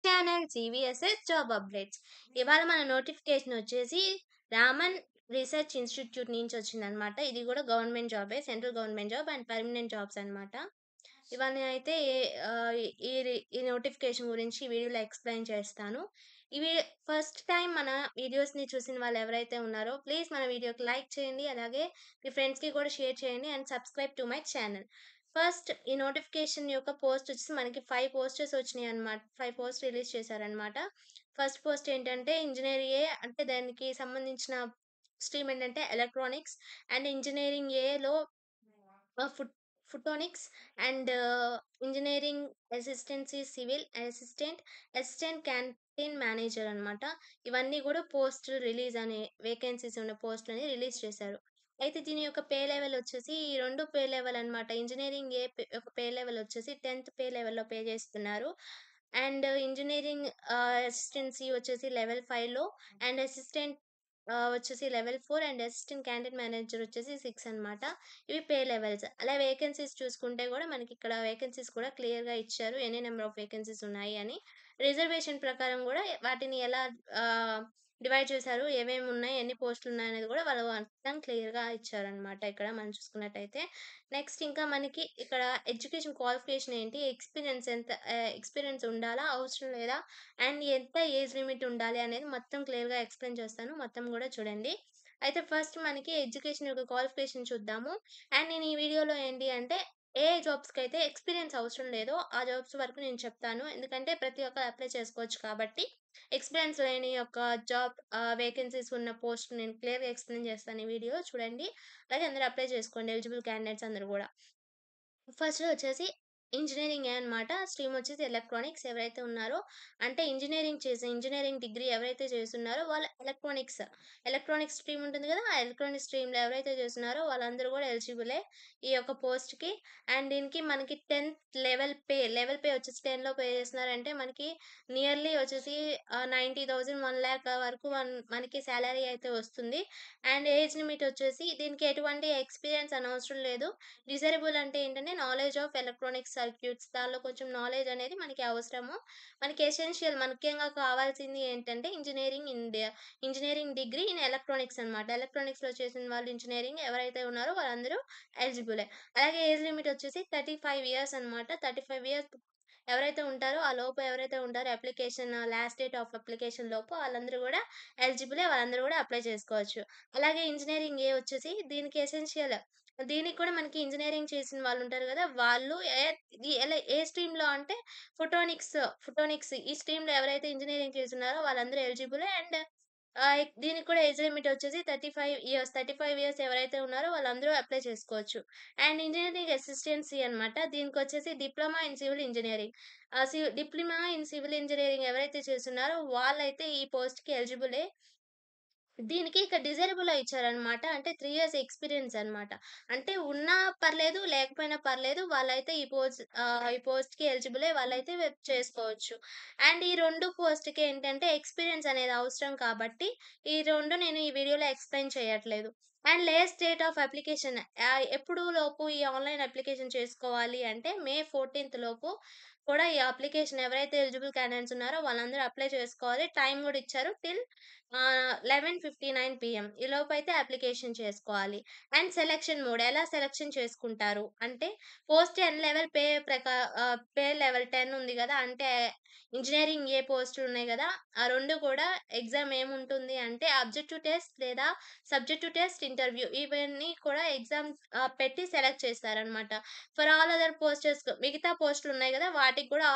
Channel జీవీఎస్ఎస్ job updates. ఇవాళ మన notification వచ్చేసి రామన్ రీసెర్చ్ ఇన్‌స్టిట్యూట్ నుంచి వచ్చిందనమాట. ఇది కూడా గవర్నమెంట్ జాబే. Central government job and permanent jobs అనమాట. ఇవాళ నేనైతే ఈ నోటిఫికేషన్ గురించి ఈ వీడియోలో ఎక్స్‌ప్లెయిన్ చేస్తాను. ఇవి ఫస్ట్ టైమ్ మన వీడియోస్‌ని చూసిన వాళ్ళు ఎవరైతే ఉన్నారో ప్లీజ్ మన వీడియోకి లైక్ చేయండి. అలాగే మీ ఫ్రెండ్స్‌కి కూడా షేర్ చేయండి and subscribe to my channel. First ఈ నోటిఫికేషన్ యొక్క పోస్ట్ వచ్చేసి మనకి 5 పోస్టర్స్ వచ్చినాయన్నమాట. 5 పోస్ట్ రిలీజ్ చేశారన్నమాట. ఫస్ట్ పోస్ట్ ఏంటంటే ఇంజినీరింగ్ ఏ అంటే దానికి సంబంధించిన స్ట్రీమ్ ఏంటంటే ఎలక్ట్రానిక్స్ అండ్ ఇంజినీరింగ్ ఏలో food photonics and engineering assistance civil assistant, assistant canteen manager అన్నమాట. ఇవన్నీ కూడా పోస్టులు రిలీజ్ అనే వేకెన్సీస్ ఉన్న పోస్టులని రిలీజ్ చేశారు. అయితే దీని యొక్క పే లెవెల్ వచ్చేసి ఈ 2 పే లెవెల్ అన్నమాట. ఇంజినీరింగ్ ఏ యొక్క పే లెవెల్ వచ్చేసి 10థ్ పే లెవెల్‌లో పే చేస్తున్నారు. అండ్ ఇంజినీరింగ్ అసిస్టెన్సీ వచ్చేసి లెవెల్ 5లో అండ్ అసిస్టెంట్ వచ్చేసి level 4 and assistant canteen manager వచ్చేసి 6 అన్నమాట. ఇవి పే లెవెల్స్. అలా వేకెన్సీస్ చూసుకుంటే గూడా మనకిక్కడ వేకెన్సీస్ కూడా క్లియర్‌గా ఇచ్చారు. ఎన్ని నంబర్ ఆఫ్ వేకెన్సీస్ ఉన్నాయి అని. రిజర్వేషన్ ప్రకారం గూడా వాటిని ఎలా ఆహ్, డివైడ్ చేశారు, ఏమేమి ఉన్నాయి, ఎన్ని పోస్టులున్నాయనేది గూడా వాళ్ళు మొత్తం క్లియర్‌గా ఇచ్చారనమాట ఇక్కడ మనం చూసుకున్నట్టయితే. నెక్స్ట్ ఇంకా మనకి ఇక్కడ ఎడ్యుకేషన్ క్వాలిఫికేషన్ ఏంటి, ఎక్స్‌పీరియన్స్ ఎంత ఎక్స్‌పీరియన్స్ ఉండాలా, అవసరం లేదా, అండ్ ఎంత ఏజ్ లిమిట్ ఉండాలి అనేది మొత్తం క్లియర్‌గా ఎక్స్‌ప్లెయిన్ చేస్తాను. మొత్తం గూడా చూడండి. అయితే ఫస్ట్ మనకి ఎడ్యుకేషన్ యొక్క క్వాలిఫికేషన్ చూద్దాము. అండ్ నేను ఈ వీడియోలో ఏంటి అంటే ఏ జాబ్స్‌కైతే ఎక్స్‌పీరియన్స్ అవసరం లేదో ఆ జాబ్స్ వరకు నేను చెప్తాను. ఎందుకంటే ప్రతి ఒక్కరు అప్లై చేసుకోవచ్చు కాబట్టి. ఎక్స్‌పీరియన్స్ లేని యొక్క జాబ్ వేకెన్సీస్ ఉన్న పోస్ట్ నేను క్లియర్‌గా ఎక్స్‌ప్లెయిన్ చేస్తాను ఈ వీడియోలో చూడండి. అలాగే అందరూ అప్లై చేసుకోండి ఎలిజిబుల్ క్యాండిడేట్స్ అందరూ గూడా. ఫస్ట్ వచ్చేసి ఇంజినీరింగే అనమాట. స్ట్రీమ్ వచ్చేసి ఎలక్ట్రానిక్స్ ఎవరైతే ఉన్నారో అంటే ఇంజినీరింగ్ డిగ్రీ ఎవరైతే చేస్తున్నారో వాళ్ళు ఎలక్ట్రానిక్స్ స్ట్రీమ్ ఉంటుంది గదా! ఆ ఎలక్ట్రానిక్స్ స్ట్రీమ్‌లో ఎవరైతే చేస్తున్నారో వాళ్ళందరూ గూడా ఎలిజిబులే ఈ యొక్క పోస్ట్‌కి. అండ్ దీనికి మనకి 10థ్ లెవెల్ పే వచ్చేసి 10లో పే చేస్తున్నారంటే మనకి నియర్లీ వచ్చేసి 90,000, 1,00,000 వరకు మనకి సాలరీ అయితే వస్తుంది. అండ్ ఏజ్ లిమిట్ వచ్చేసి దీనికి ఎటువంటి ఎక్స్‌పీరియన్స్ అనవసరం లేదు. డిజైరబుల్ అంటే ఏంటంటే నాలెడ్జ్ ఆఫ్ ఎలక్ట్రానిక్ సర్క్యూట్స్ దానిలో కొంచెం నాలెడ్జ్ అనేది మనకి అవసరము. మనకి ఎసెన్షియల్ ముఖ్యంగా కావాల్సింది ఏంటంటే ఇంజినీరింగ్ డిగ్రీ ఇన్ ఎలక్ట్రానిక్స్ అన్నమాట. ఎలక్ట్రానిక్స్‌లో చేసిన వాళ్ళు ఇంజినీరింగ్ ఎవరైతే ఉన్నారో వాళ్ళందరూ ఎలిజిబులే. అలాగే ఏజ్ లిమిట్ వచ్చేసి 35 ఇయర్స్ అన్నమాట. 35 ఇయర్స్ ఎవరైతే ఉంటారో ఆ లోపు ఎవరైతే ఉంటారో application last date of application లోపు వాళ్ళందరూ గూడా ఎలిజిబులే. వాళ్ళందరూ గూడా అప్లై చేసుకోవచ్చు. అలాగే ఇంజినీరింగ్ ఏ వచ్చేసి దీనికి ఎసెన్షియల్. దీనికి కూడా మనకి ఇంజినీరింగ్ చేసిన వాళ్ళుంటారు గదా! వాళ్ళు ఏ స్ట్రీమ్‌లో అంటే ఫోటోనిక్స్ ఈ స్ట్రీమ్‌లో ఎవరైతే ఇంజినీరింగ్ చేసున్నారో వాళ్ళందరూ ఎలిజిబులే. అండ్ దీనికి కూడా ఏజ్ లిమిట్ వచ్చేసి 35 ఇయర్స్. 35 ఇయర్స్ ఎవరైతే ఉన్నారో వాళ్ళందరూ అప్లై చేసుకోవచ్చు. అండ్ ఇంజినీరింగ్ అసిస్టెన్సీ అన్నమాట. దీనికొచ్చేసి diploma in civil engineering. Diploma in civil engineering ఎవరైతే చేస్తున్నారో వాళ్ళైతే ఈ పోస్ట్‌కి ఎలిజిబులే. దీనికి ఇక డిజైరబుల్‌లో ఇచ్చారనమాట. అంటే 3 ఇయర్స్ ఎక్స్‌పీరియన్స్ అనమాట. అంటే ఉన్నా పర్లేదు, లేకపోయినా పర్లేదు. వాళ్ళైతే ఈ పోస్ట్‌కి ఎలిజిబులే. వాళ్ళైతే చేసుకోవచ్చు. అండ్ ఈ 2 పోస్ట్‌కి ఏంటంటే ఎక్స్‌పీరియన్స్ అనేది అవసరం కాబట్టి, ఈ 2 నేను ఈ వీడియోలో ఎక్స్‌ప్లెయిన్ చేయట్లేదు. And last date of application ఎప్పుడు లోపు ఈ ఆన్‌లైన్ అప్లికేషన్ చేసుకోవాలి అంటే మే 14థ్ లోపు కూడా ఈ అప్లికేషన్ ఎవరైతే ఎలిజిబుల్ క్యాండిడేట్స్ ఉన్నారో వాళ్ళందరూ అప్లై చేసుకోవాలి. టైం గూడా ఇచ్చారు. 11:59 పీఎం. ఈలోపైతే అప్లికేషన్ చేసుకోవాలి. అండ్ సెలక్షన్ మోడ్ ఎలా సెలక్షన్ చేసుకుంటారు అంటే పోస్ట్ 10 లెవెల్ పే లెవెల్ 10 ఉంది గదా! అంటే ఇంజినీరింగ్ ఏ పోస్టులున్నాయి గదా! ఆ 2 కూడా ఎగ్జామ్ ఏముంటుంది అంటే ఆబ్జెక్టివ్ టెస్ట్ లేదా సబ్జెక్టివ్ టెస్ట్, ఇంటర్వ్యూ ఇవన్నీ కూడా ఎగ్జామ్ పెట్టి సెలెక్ట్ చేస్తారనమాట. ఫర్ ఆల్ అదర్ పోస్టర్స్ మిగతా పోస్టులున్నాయి గదా! వాటికి కూడా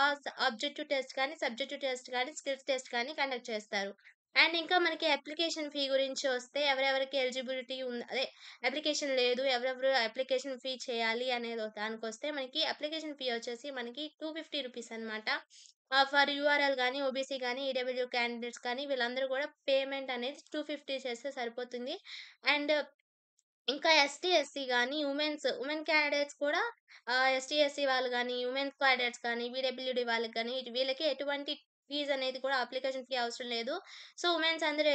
ఆబ్జెక్టివ్ టెస్ట్ కానీ, సబ్జెక్టివ్ టెస్ట్ కానీ, స్కిల్స్ టెస్ట్ కానీ కండక్ట్ చేస్తారు. అండ్ ఇంకా మనకి అప్లికేషన్ ఫీ గురించి వస్తే ఎవరెవరికి ఎలిజిబిలిటీ అదే అప్లికేషన్ లేదు, ఎవరెవరు అప్లికేషన్ ఫీ చేయాలి అనేది దానికొస్తే మనకి అప్లికేషన్ ఫీ వచ్చేసి మనకి రూ. 250 అనమాట. ఫర్ యూఆర్ఎల్ గాని, ఓబీసీ గాని, ఈడబ్ల్యూ క్యాండిడేట్స్ కానీ వీళ్ళందరూ కూడా పేమెంట్ అనేది 250 చేస్తే సరిపోతుంది. అండ్ ఇంకా ఎస్టీ, ఎస్సీ గాని, ఉమెన్ క్యాండిడేట్స్ కూడా ఎస్టీ, ఎస్సీ వాళ్ళు గాని, ఉమెన్ క్యాండిడేట్స్ కానీ, పీడబ్ల్యూడీ వాళ్ళకి గాని వీళ్ళకి ఎటువంటి ఫీజ్ అనేది కూడా అప్లికేషన్ ఫీ అవసరం లేదు. సో, ఉమెన్స్ అందరూ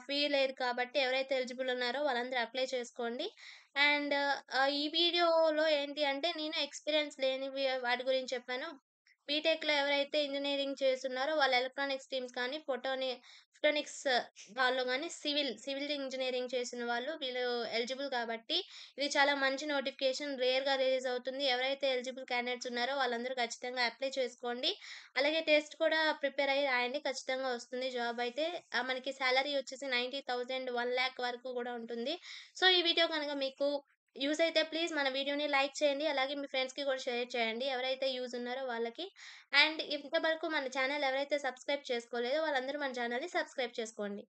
ఫీ లేదు కాబట్టి ఎవరైతే ఎలిజిబుల్ ఉన్నారో వాళ్ళందరూ అప్లై చేసుకోండి. అండ్ ఈ వీడియోలో ఏంటి అంటే నేను ఎక్స్‌పీరియన్స్ లేనివి వాటి గురించి చెప్పాను. బీటెక్‌లో ఎవరైతే ఇంజినీరింగ్ చేస్తున్నారో వాళ్ళు ఎలక్ట్రానిక్స్ టీమ్స్ కానీ, ఫోటోనిక్స్ వాళ్ళు గాని సివిల్ ఇంజినీరింగ్ చేసిన వాళ్ళు వీళ్ళు ఎలిజిబుల్ కాబట్టి, ఇది చాలా మంచి నోటిఫికేషన్. రేర్‌గా రిలీజ్ అవుతుంది. ఎవరైతే ఎలిజిబుల్ క్యాండిడేట్స్ ఉన్నారో వాళ్ళందరూ ఖచ్చితంగా అప్లై చేసుకోండి. అలాగే టెస్ట్ కూడా ప్రిపేర్ అయ్యి రాయండి. ఖచ్చితంగా వస్తుంది జాబ్ అయితే. మనకి సాలరీ వచ్చేసి 90,000, 1,00,000 వరకు కూడా ఉంటుంది. సో, ఈ వీడియో గనుక మీకు యూజ్ అయితే ప్లీజ్ మన వీడియోని లైక్ చేయండి. అలాగే మీ ఫ్రెండ్స్‌కి కూడా షేర్ చేయండి. ఎవరైతే యూజ్ ఉన్నారో వాళ్ళకి. అండ్ ఇంతవరకు మన ఛానల్ ఎవరైతే సబ్స్క్రైబ్ చేసుకోలేదో వాళ్ళందరూ మన ఛానల్‌ని సబ్స్క్రైబ్ చేసుకోండి.